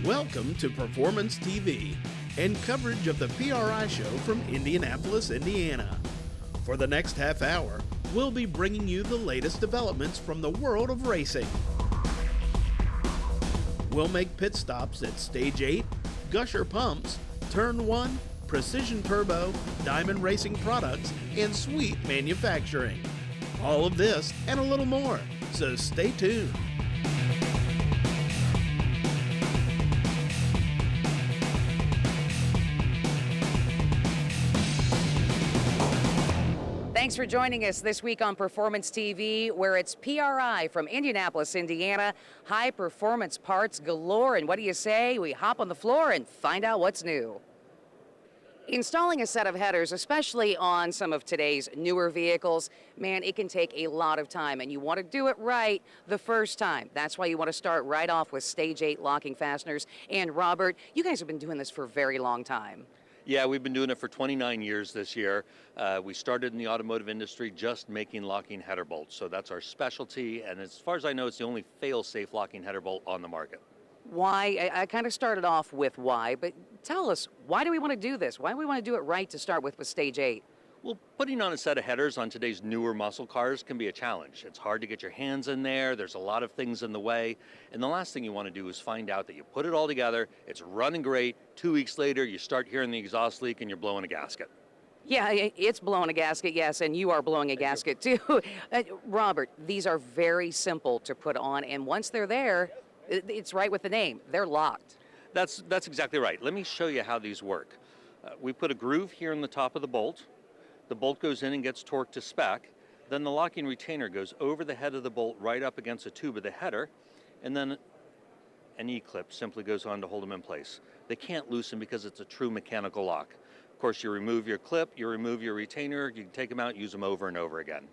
Welcome to Performance TV and coverage of the PRI show from Indianapolis, Indiana. For the next half hour, we'll be bringing you the latest developments from the world of racing. We'll make pit stops at Stage 8, Gusher Pumps, Turn 1, Precision Turbo, Diamond Racing Products, and Sweet Manufacturing. All of this and a little more, so stay tuned. Thanks for joining us this week on Performance TV, where it's PRI from Indianapolis, Indiana. High performance parts galore, and what do you say? We hop on the floor and find out what's new. Installing a set of headers, especially on some of today's newer vehicles, man, it can take a lot of time, and you want to do it right the first time. That's why you want to start right off with Stage 8 locking fasteners. And Robert, you guys have been doing this for a very long time. Yeah, we've been doing it for 29 years this year. We started in the automotive industry just making locking header bolts. So that's our specialty, and as far as I know, it's the only fail-safe locking header bolt on the market. Why? I kind of started off with why, but tell us, why do we want to do this? Why do we want to do it right to start with Stage 8? Well, putting on a set of headers on today's newer muscle cars can be a challenge. It's hard to get your hands in there. There's a lot of things in the way. And the last thing you want to do is find out that you put it all together, it's running great. 2 weeks later, you start hearing the exhaust leak and you're blowing a gasket. Yeah, it's blowing a gasket, yes, and you are blowing a gasket too. Robert, these are very simple to put on, and once they're there, it's right with the name. They're locked. That's exactly right. Let me show you how these work. We put a groove here in the top of the bolt. The bolt goes in and gets torqued to spec. Then the locking retainer goes over the head of the bolt right up against the tube of the header, and then an E-clip simply goes on to hold them in place. They can't loosen because it's a true mechanical lock. Of course, you remove your clip, you remove your retainer, you can take them out, use them over and over again.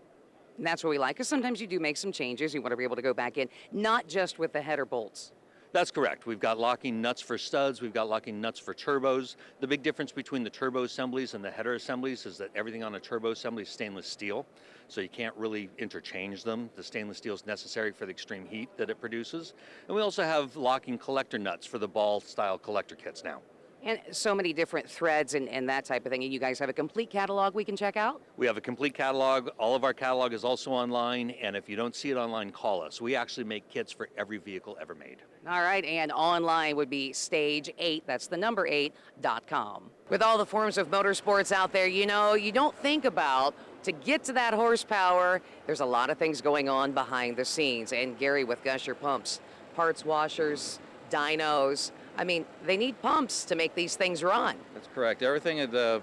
And that's what we like, because sometimes you do make some changes. You want to be able to go back in, not just with the header bolts. That's correct. We've got locking nuts for studs. We've got locking nuts for turbos. The big difference between the turbo assemblies and the header assemblies is that everything on a turbo assembly is stainless steel, so you can't really interchange them. The stainless steel is necessary for the extreme heat that it produces. And we also have locking collector nuts for the ball-style collector kits now. And so many different threads and that type of thing. And you guys have a complete catalog we can check out? We have a complete catalog. All of our catalog is also online, and if you don't see it online, call us. We actually make kits for every vehicle ever made. All right, and online would be Stage 8, that's the number 8.com. With all the forms of motorsports out there, you know, you don't think about, to get to that horsepower, there's a lot of things going on behind the scenes. And Gary, with Gusher Pumps, parts washers, dynos, I mean, they need pumps to make these things run. That's correct. Everything in the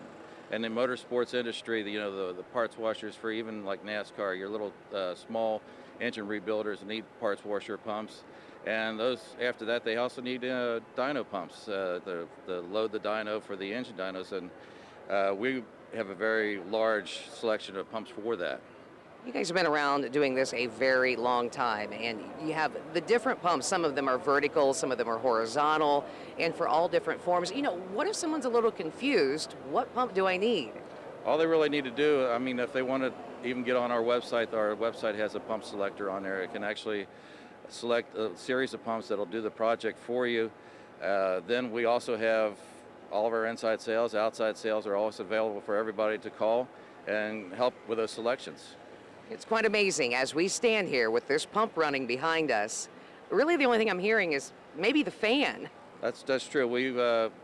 motorsports industry, the parts washers for even like NASCAR, your little small engine rebuilders need parts washer pumps. And those, after that, they also need dyno pumps to load the dyno for the engine dynos. And we have a very large selection of pumps for that. You guys have been around doing this a very long time, and you have the different pumps. Some of them are vertical, some of them are horizontal, and for all different forms. You know, what if someone's a little confused? What pump do I need? All they really need to do, I mean, if they want to even get on our website has a pump selector on there. It can actually select a series of pumps that'll do the project for you. Then we also have all of our inside sales, outside sales are always available for everybody to call and help with those selections. It's quite amazing. As we stand here with this pump running behind us, really the only thing I'm hearing is maybe the fan. That's true. We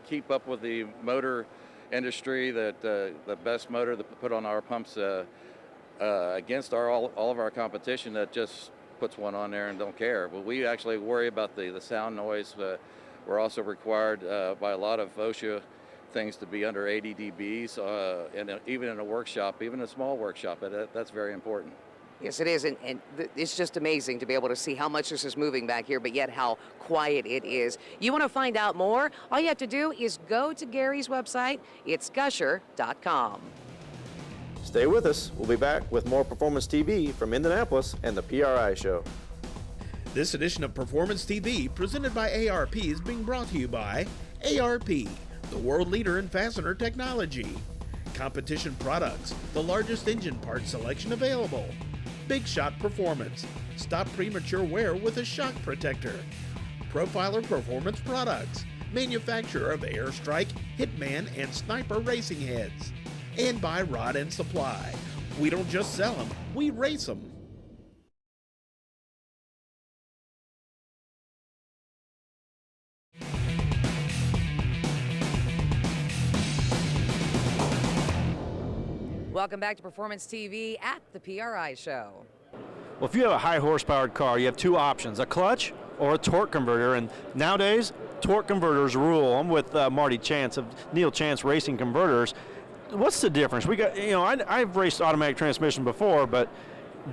keep up with the motor industry, that the best motor to put on our pumps against all of our competition that just puts one on there and don't care. But we actually worry about the sound noise. We're also required by a lot of OSHA things to be under 80 dBs, and even in a workshop, even a small workshop, that's very important. Yes, it is, and it's just amazing to be able to see how much this is moving back here, but yet how quiet it is. You want to find out more? All you have to do is go to Gary's website. It's gusher.com. Stay with us. We'll be back with more Performance TV from Indianapolis and the PRI show. This edition of Performance TV, presented by ARP, is being brought to you by ARP, the world leader in fastener technology. Competition Products, the largest engine part selection available. Big Shot Performance, stop premature wear with a shock protector. Profiler Performance Products, manufacturer of Airstrike, Hitman, and Sniper racing heads. And by Rod and Supply. We don't just sell them, we race them. Welcome back to Performance TV at the PRI Show. Well, if you have a high horsepowered car, you have two options, a clutch or a torque converter. And nowadays, torque converters rule. I'm with Marty Chance of Neil Chance Racing Converters. What's the difference? We got, I've raced automatic transmission before, but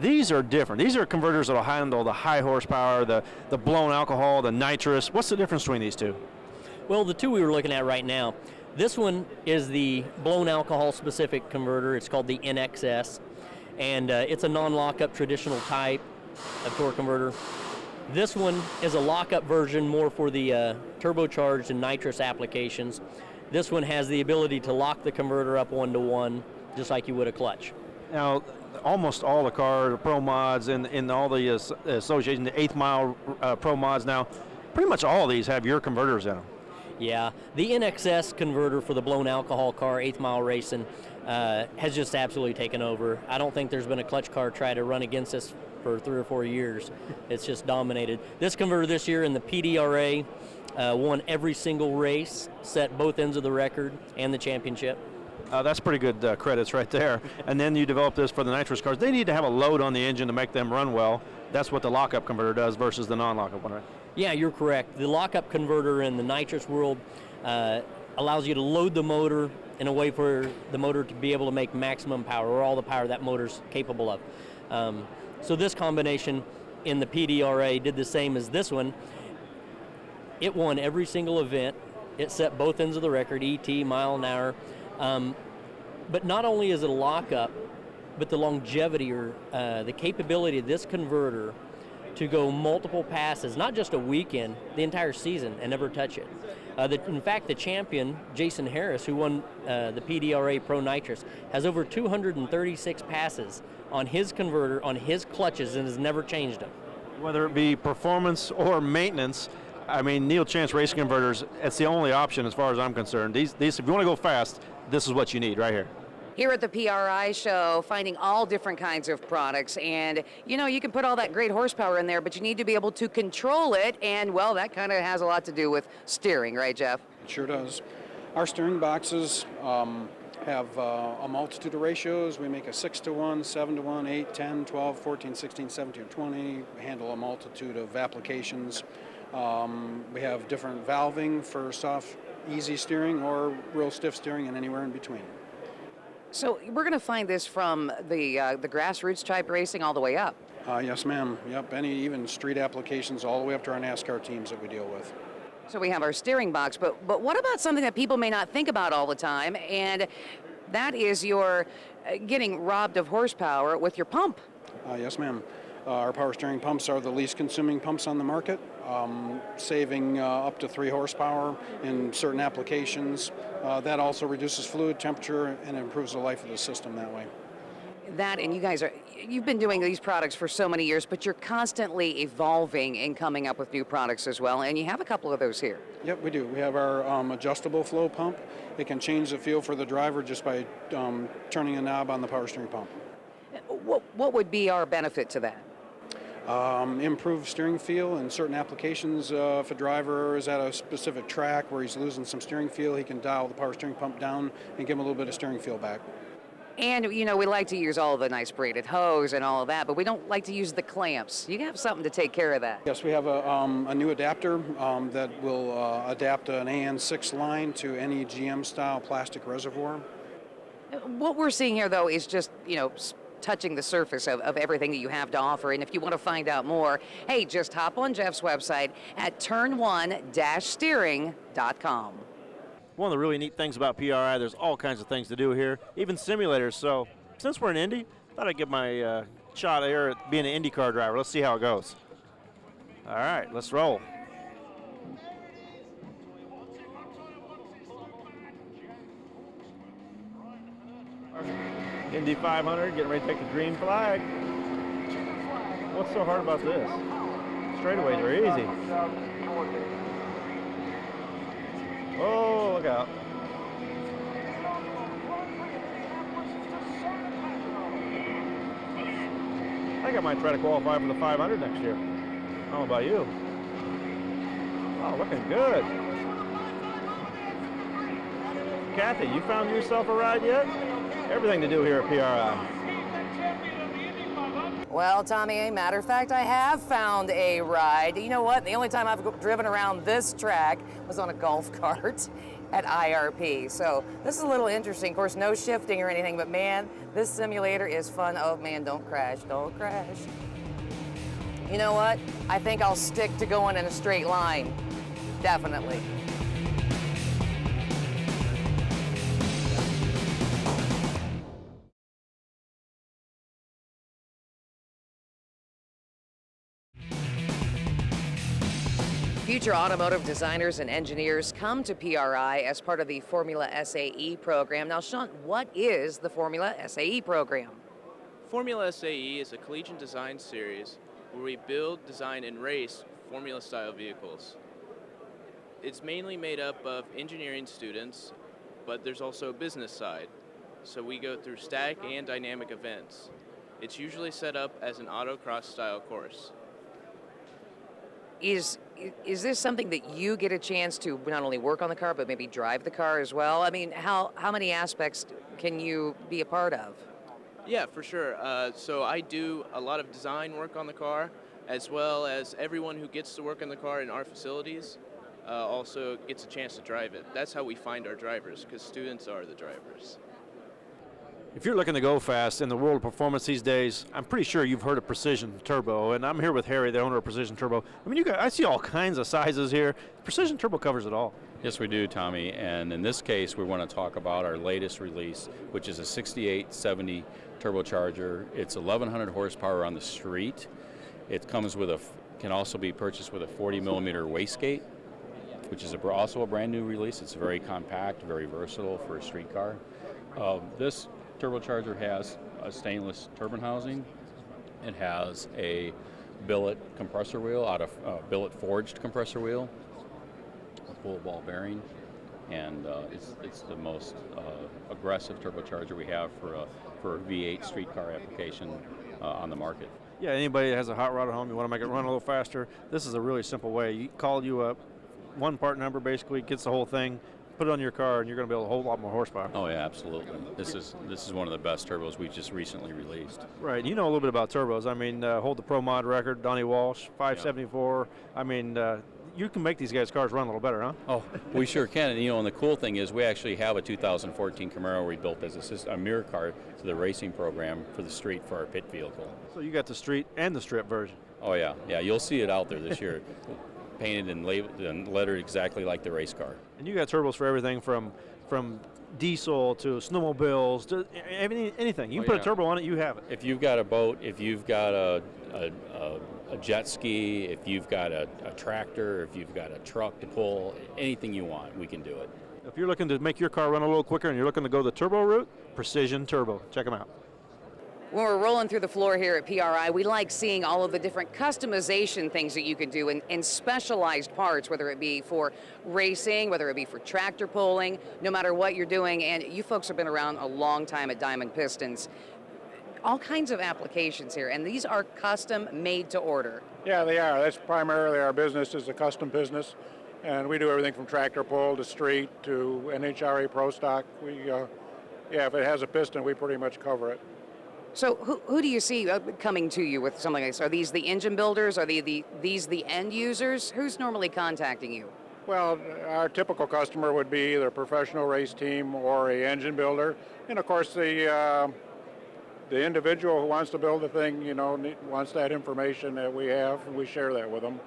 these are different. These are converters that'll handle the high horsepower, the blown alcohol, the nitrous. What's the difference between these two? Well, the two we were looking at right now, this one is the blown alcohol specific converter. It's called the NXS, and it's a non-lockup traditional type of torque converter. This one is a lockup version more for the turbocharged and nitrous applications. This one has the ability to lock the converter up 1-to-1, just like you would a clutch. Now, almost all the car, the pro mods, and all the association, the 8th Mile pro mods now, pretty much all of these have your converters in them. Yeah, the NXS converter for the blown alcohol car, 8th Mile Racing, has just absolutely taken over. I don't think there's been a clutch car try to run against us for 3 or 4 years. It's just dominated. This converter this year in the PDRA won every single race, set both ends of the record and the championship. That's pretty good credits right there. And then you develop this for the nitrous cars. They need to have a load on the engine to make them run well. That's what the lockup converter does versus the non-lockup one, right? Yeah, you're correct. The lockup converter in the nitrous world allows you to load the motor in a way for the motor to be able to make maximum power, or all the power that motor's capable of. So this combination in the PDRA did the same as this one. It won every single event. It set both ends of the record, ET, mile an hour. But not only is it a lockup, but the longevity or the capability of this converter to go multiple passes, not just a weekend, the entire season, and never touch it. In fact, the champion, Jason Harris, who won the PDRA Pro Nitrous, has over 236 passes on his converter, on his clutches, and has never changed them. Whether it be performance or maintenance, I mean, Neil Chance Racing Converters, it's the only option as far as I'm concerned. These, if you want to go fast, this is what you need right here. Here at the PRI Show, finding all different kinds of products, and you can put all that great horsepower in there, but you need to be able to control it, and well, that kind of has a lot to do with steering, right, Jeff? It sure does. Our steering boxes have a multitude of ratios. We make a 6-to-1, 7-to-1, 8, 10, 12, 14, 16, 17, 20. We handle a multitude of applications. We have different valving for soft, easy steering or real stiff steering and anywhere in between. So we're going to find this from the grassroots type racing all the way up. Yes, ma'am. Yep. Even street applications all the way up to our NASCAR teams that we deal with. So we have our steering box, but what about something that people may not think about all the time, and that is your getting robbed of horsepower with your pump? Yes, ma'am. Our power steering pumps are the least consuming pumps on the market, saving up to 3 horsepower in certain applications. That also reduces fluid temperature and improves the life of the system that way. That, and you've been doing these products for so many years, but you're constantly evolving and coming up with new products as well, and you have a couple of those here. Yep, we do. We have our adjustable flow pump. It can change the feel for the driver just by turning a knob on the power steering pump. What would be our benefit to that? Improved steering feel in certain applications. If a driver is at a specific track where he's losing some steering feel, he can dial the power steering pump down and give him a little bit of steering feel back. And, we like to use all the nice braided hose and all of that, but we don't like to use the clamps. You have something to take care of that. Yes, we have a new adapter that will adapt an AN6 line to any GM-style plastic reservoir. What we're seeing here, though, is just, touching the surface of everything that you have to offer. And if you want to find out more, hey, just hop on Jeff's website at turn1-steering.com. One of the really neat things about PRI, there's all kinds of things to do here, even simulators. So since we're in Indy, I thought I'd get my shot here at being an IndyCar driver. Let's see how it goes. All right, let's roll. Indy 500, getting ready to take the green flag. What's so hard about this? Straightaways are easy. look out. I think I might try to qualify for the 500 next year. I don't know about you. Oh, looking good. Kathy, you found yourself a ride yet? Everything to do here at PRI. Well, Tommy, matter of fact, I have found a ride. You know what? The only time I've driven around this track was on a golf cart at IRP. So this is a little interesting. Of course, no shifting or anything, but man, this simulator is fun. Oh man, don't crash, don't crash. You know what? I think I'll stick to going in a straight line. Definitely. Future automotive designers and engineers come to PRI as part of the Formula SAE program. Now, Sean, what is the Formula SAE program? Formula SAE is a collegiate design series where we build, design, and race Formula-style vehicles. It's mainly made up of engineering students, but there's also a business side. So we go through static and dynamic events. It's usually set up as an autocross style course. Is this something that you get a chance to not only work on the car, but maybe drive the car as well? I mean, how many aspects can you be a part of? Yeah, for sure. So I do a lot of design work on the car, as well as everyone who gets to work on the car in our facilities also gets a chance to drive it. That's how we find our drivers, because students are the drivers. If you're looking to go fast in the world of performance these days, I'm pretty sure you've heard of Precision Turbo, and I'm here with Harry, the owner of Precision Turbo. I mean, I see all kinds of sizes here. Precision Turbo covers it all. Yes, we do, Tommy, and in this case, we want to talk about our latest release, which is a 6870 turbocharger. It's 1,100 horsepower on the street. It comes with can also be purchased with a 40 millimeter wastegate, which is also a brand new release. It's very compact, very versatile for a street car. This turbocharger has a stainless turbine housing. It has a billet compressor wheel out of billet forged compressor wheel, a full ball bearing, and it's the most aggressive turbocharger we have for a V8 street car application on the market. Yeah, anybody that has a hot rod at home, you want to make it run a little faster, this is a really simple way. You call you up, one part number basically gets the whole thing, put it on your car, and you're going to build a whole lot more horsepower. Oh yeah, absolutely. This is one of the best turbos we just recently released. Right. You know a little bit about turbos. I mean, hold the Pro Mod record, Donnie Walsh, 574. Yeah. I mean, you can make these guys' cars run a little better, huh? Oh, we sure can. And the cool thing is we actually have a 2014 Camaro we built as a mirror car to the racing program for the street for our pit vehicle. So you got the street and the strip version. Oh yeah, you'll see it out there this year. Painted and labeled and lettered exactly like the race car. And you got turbos for everything from diesel to snowmobiles to anything. You can put a turbo on it, you have it. If you've got a boat, if you've got a jet ski, if you've got a tractor, if you've got a truck to pull, anything you want, we can do it. If you're looking to make your car run a little quicker and you're looking to go the turbo route, Precision Turbo. Check them out. When we're rolling through the floor here at PRI, we like seeing all of the different customization things that you can do in specialized parts, whether it be for racing, whether it be for tractor pulling, no matter what you're doing. And you folks have been around a long time at Diamond Pistons. All kinds of applications here, and these are custom made to order. Yeah, they are. That's primarily our business is a custom business, and we do everything from tractor pull to street to NHRA Pro Stock. If it has a piston, we pretty much cover it. So who do you see coming to you with something like this? Are these the engine builders? Are these the end users? Who's normally contacting you? Well, our typical customer would be either a professional race team or a engine builder. And of course, the individual who wants to build a thing, wants that information that we have, and we share that with them.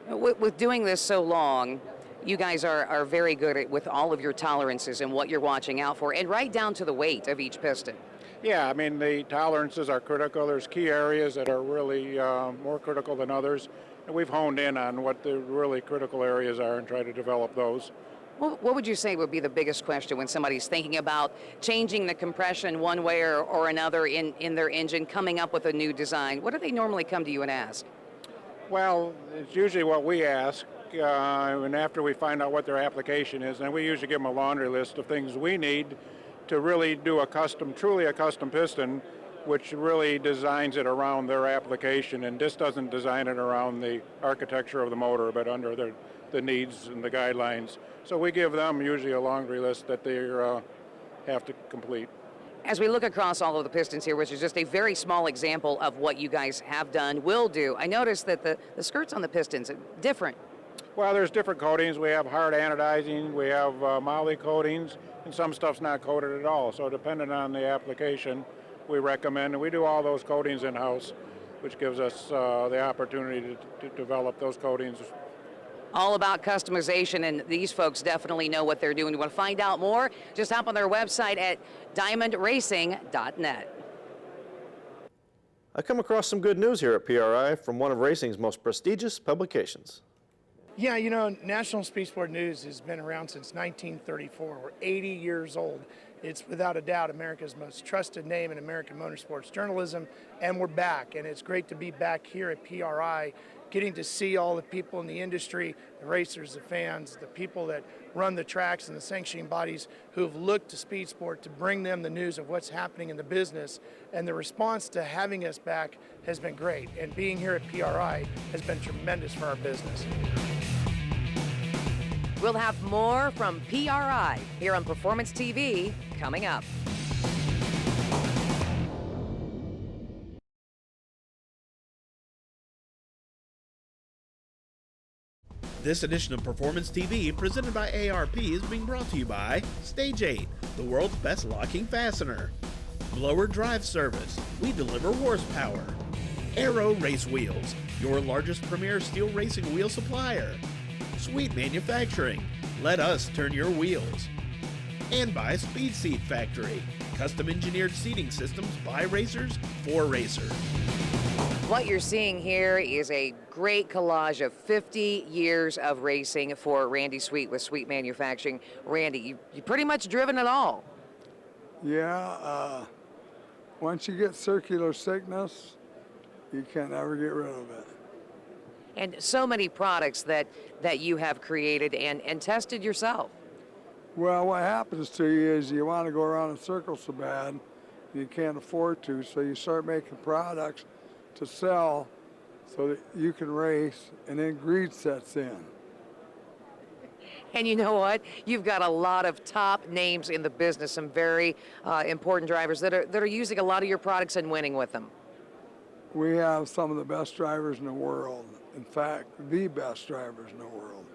With doing this so long, you guys are very good with all of your tolerances and what you're watching out for, and right down to the weight of each piston. Yeah, I mean, the tolerances are critical. There's key areas that are really more critical than others, and we've honed in on what the really critical areas are and try to develop those. What would you say would be the biggest question when somebody's thinking about changing the compression one way or another in their engine, coming up with a new design? What do they normally come to you and ask? Well, it's usually what we ask, and after we find out what their application is, then we usually give them a laundry list of things we need to really do truly a custom piston, which really designs it around their application, and this doesn't design it around the architecture of the motor, but under the needs and the guidelines. So we give them usually a laundry list that they have to complete. As we look across all of the pistons here, which is just a very small example of what you guys have done, will do, I noticed that the skirts on the pistons are different. Well, there's different coatings. We have hard anodizing, we have moly coatings, and some stuff's not coated at all. So depending on the application, we recommend, and we do all those coatings in-house, which gives us the opportunity to develop those coatings. All about customization, and these folks definitely know what they're doing. You want to find out more? Just hop on their website at diamondracing.net. I come across some good news here at PRI from one of racing's most prestigious publications. Yeah, you know, National Speed Sport News has been around since 1934. We're 80 years old. It's without a doubt America's most trusted name in American motorsports journalism, and we're back. And it's great to be back here at PRI, getting to see all the people in the industry, the racers, the fans, the people that run the tracks and the sanctioning bodies who have looked to Speed Sport to bring them the news of what's happening in the business. And the response to having us back has been great. And being here at PRI has been tremendous for our business. We'll have more from PRI here on Performance TV coming up. This edition of Performance TV, presented by ARP, is being brought to you by Stage 8, the world's best locking fastener. Blower Drive Service, we deliver horsepower. Aero Race Wheels, your largest premier steel racing wheel supplier. Sweet Manufacturing, let us turn your wheels. And by Speed Seat Factory, custom engineered seating systems by racers for racers. What you're seeing here is a great collage of 50 years of racing for Randy Sweet with Sweet Manufacturing. Randy, you pretty much driven it all. Yeah, once you get circular sickness, you can't ever get rid of it. And so many products that you have created and tested yourself. Well, what happens to you is you want to go around in circles so bad, you can't afford to, so you start making products to sell so that you can race, and then greed sets in. And you know what? You've got a lot of top names in the business, some very important drivers that are using a lot of your products and winning with them. We have some of the best drivers in the world. In fact, the best drivers in the world.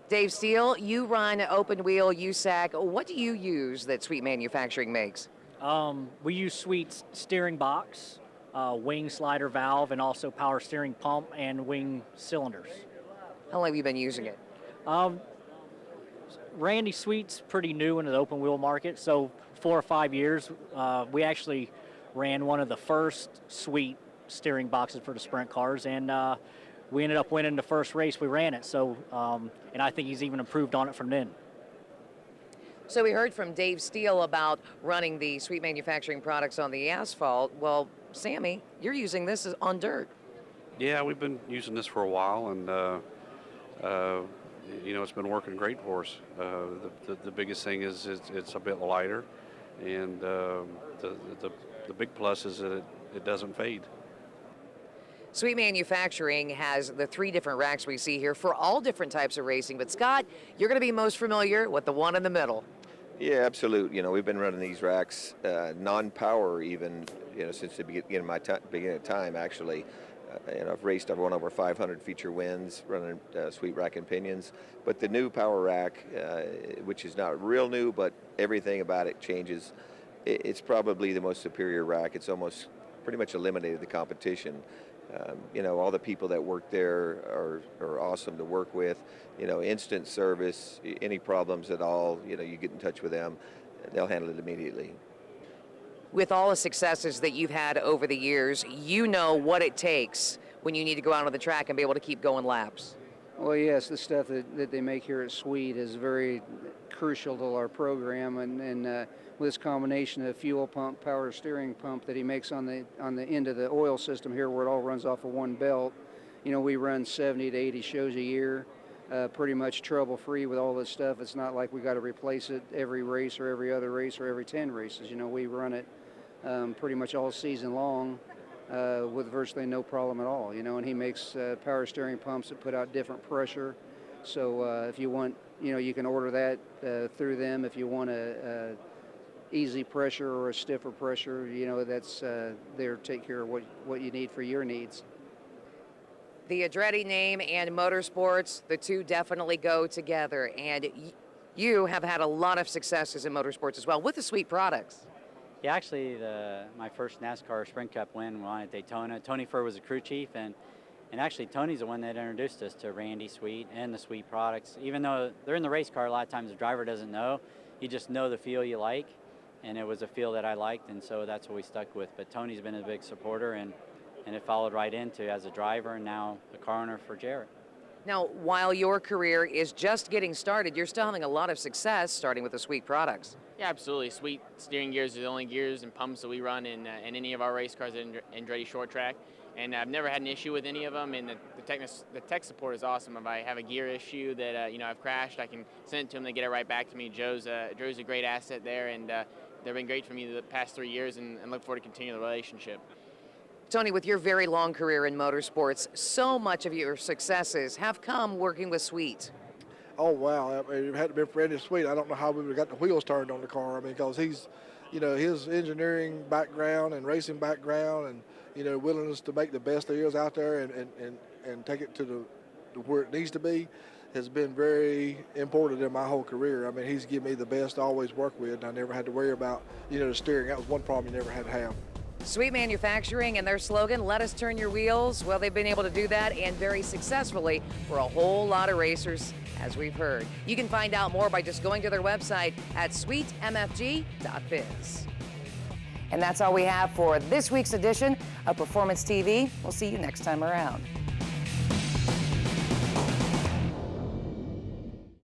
Dave Steele, you run open wheel USAC. What do you use that Sweet Manufacturing makes? We use Sweet's steering box, wing slider valve, and also power steering pump and wing cylinders. How long have you been using it? Randy Sweet's pretty new into the open wheel market, so 4 or 5 years. We actually ran one of the first Sweet steering boxes for the sprint cars, and we ended up winning the first race we ran it. So, and I think he's even improved on it from then. So we heard from Dave Steele about running the Sweet Manufacturing products on the asphalt. Well, Sammy, you're using this on dirt. Yeah, we've been using this for a while, and you know, it's been working great for us. The biggest thing is it's a bit lighter, and the big plus is that it doesn't fade. Sweet Manufacturing has the 3 different racks we see here for all different types of racing. But Scott, you're going to be most familiar with the one in the middle. Yeah, absolutely. You know, we've been running these racks, non-power even, you know, since the beginning of time, actually. And I've raced, I've won over 500 feature wins running Sweet Rack and Pinions. But the new power rack, which is not real new, but everything about it changes. It's probably the most superior rack. It's almost pretty much eliminated the competition. You know, all the people that work there are awesome to work with. You know, instant service, any problems at all, you know, you get in touch with them, they'll handle it immediately. With all the successes that you've had over the years, you know what it takes when you need to go out on the track and be able to keep going laps. Well, yes, the stuff that they make here at Sweet is very crucial to our program, and with this combination of fuel pump, power steering pump that he makes on the end of the oil system here, where it all runs off of one belt. You know, we run 70 to 80 shows a year. pretty much trouble-free with all this stuff. It's not like we got to replace it every race or every other race or every 10 races. You know, we run it pretty much all season long with virtually no problem at all. You know, and he makes power steering pumps that put out different pressure. So if you want, you know, you can order that through them. If you want a easy pressure or a stiffer pressure, you know, that's there to take care of what you need for your needs. The Andretti name and motorsports, the two definitely go together. And you have had a lot of successes in motorsports as well with the Sweet products. Yeah, actually, my first NASCAR Sprint Cup win won at Daytona. Tony Furr was the crew chief, and actually Tony's the one that introduced us to Randy Sweet and the Sweet products. Even though they're in the race car, a lot of times the driver doesn't know. You just know the feel you like, and it was a feel that I liked, and so that's what we stuck with. But Tony's been a big supporter, and it followed right into as a driver and now a car owner for Jarrett. Now, while your career is just getting started, you're still having a lot of success starting with the Sweet products. Yeah, absolutely. Sweet steering gears are the only gears and pumps that we run in any of our race cars at Andretti Short Track. And I've never had an issue with any of them, and the tech support is awesome. If I have a gear issue that you know, I've crashed, I can send it to them, they get it right back to me. Joe's a great asset there, and they've been great for me the past 3 years, and look forward to continuing the relationship. Tony, with your very long career in motorsports, so much of your successes have come working with Sweet. Oh, wow. I mean, if it hadn't been for Randy Sweet, I don't know how we would have got the wheels turned on the car. I mean, because he's, you know, his engineering background and racing background and, you know, willingness to make the best there is out there and take it to where it needs to be has been very important in my whole career. I mean, he's given me the best to always work with, and I never had to worry about, you know, the steering. That was one problem you never had to have. Sweet Manufacturing and their slogan, let us turn your wheels. Well, they've been able to do that, and very successfully for a whole lot of racers, as we've heard. You can find out more by just going to their website at sweetmfg.biz. And that's all we have for this week's edition of Performance TV. We'll see you next time around.